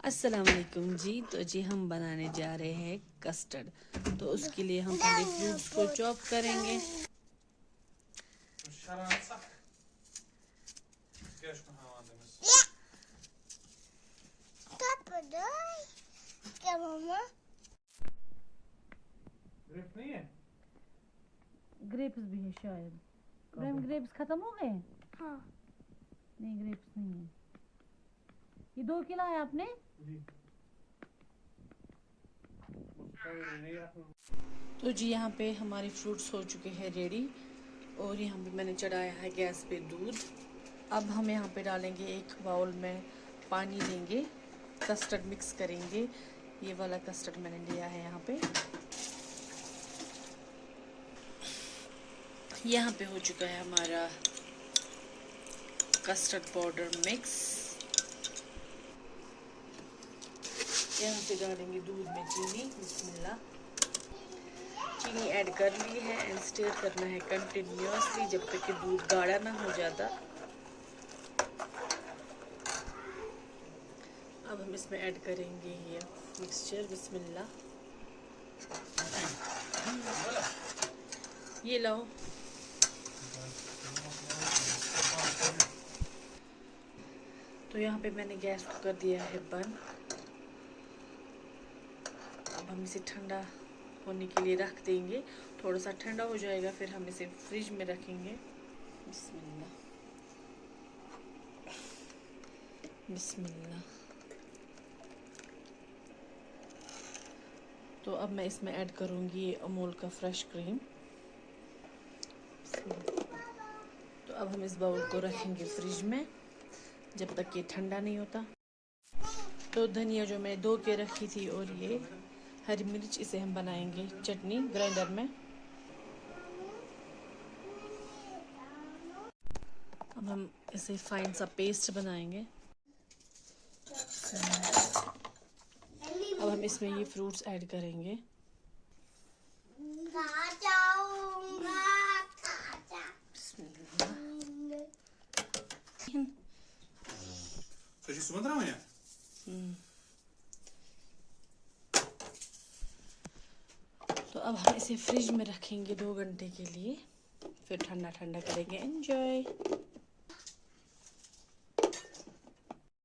अस्सलाम वालेकुम जी। तो जी हम बनाने जा रहे हैं कस्टर्ड। तो उसके लिए हम पहले फ्रूट्स को चॉप करेंगे। क्या मामा? ग्रेप्स नहीं है? ग्रेप्स भी है शायद। ग्रेप्स खत्म हो गए? हाँ। नहीं, ग्रेप्स नहीं है। ये 2 किलो है आपने? जी। तो जी यहाँ पे हमारे फ्रूट्स हो चुके हैं रेडी। और यहाँ पे मैंने चढ़ाया है गैस पे दूध। अब हम यहाँ पे डालेंगे एक बाउल में पानी लेंगे, कस्टर्ड मिक्स करेंगे। ये वाला कस्टर्ड मैंने लिया है यहाँ पे। यहाँ पे हो चुका है हमारा कस्टर्ड पाउडर मिक्स। यहाँ पे डालेंगे दूध में चीनी। बिस्मिल्लाह। चीनी ऐड कर ली है एंड स्टिर करना है कंटिन्यूअसली जब तक कि दूध गाढ़ा ना हो जाता। अब हम इसमें ऐड करेंगे ये मिक्सचर। बिस्मिल्लाह। ये लाओ। तो यहाँ पे मैंने गैस को कर दिया है बंद। अब हम इसे ठंडा होने के लिए रख देंगे। थोड़ा सा ठंडा हो जाएगा फिर हम इसे फ्रिज में रखेंगे। बिस्मिल्लाह बिस्मिल्लाह। तो अब मैं इसमें ऐड करूँगी अमूल का फ्रेश क्रीम। तो अब हम इस बाउल को रखेंगे फ्रिज में जब तक ये ठंडा नहीं होता। तो धनिया जो मैं धो के रखी थी और ये हरी मिर्च, इसे हम बनाएंगे चटनी ग्राइंडर में। अब हम इसे फाइन सा पेस्ट बनाएंगे। अब हम इसमें ये फ्रूट्स ऐड करेंगे। Fežeš sumatra तो अब हम इसे फ्रिज में रखेंगे 2 घंटे के लिए, फिर ठंडा ठंडा करेंगे। एंजॉय।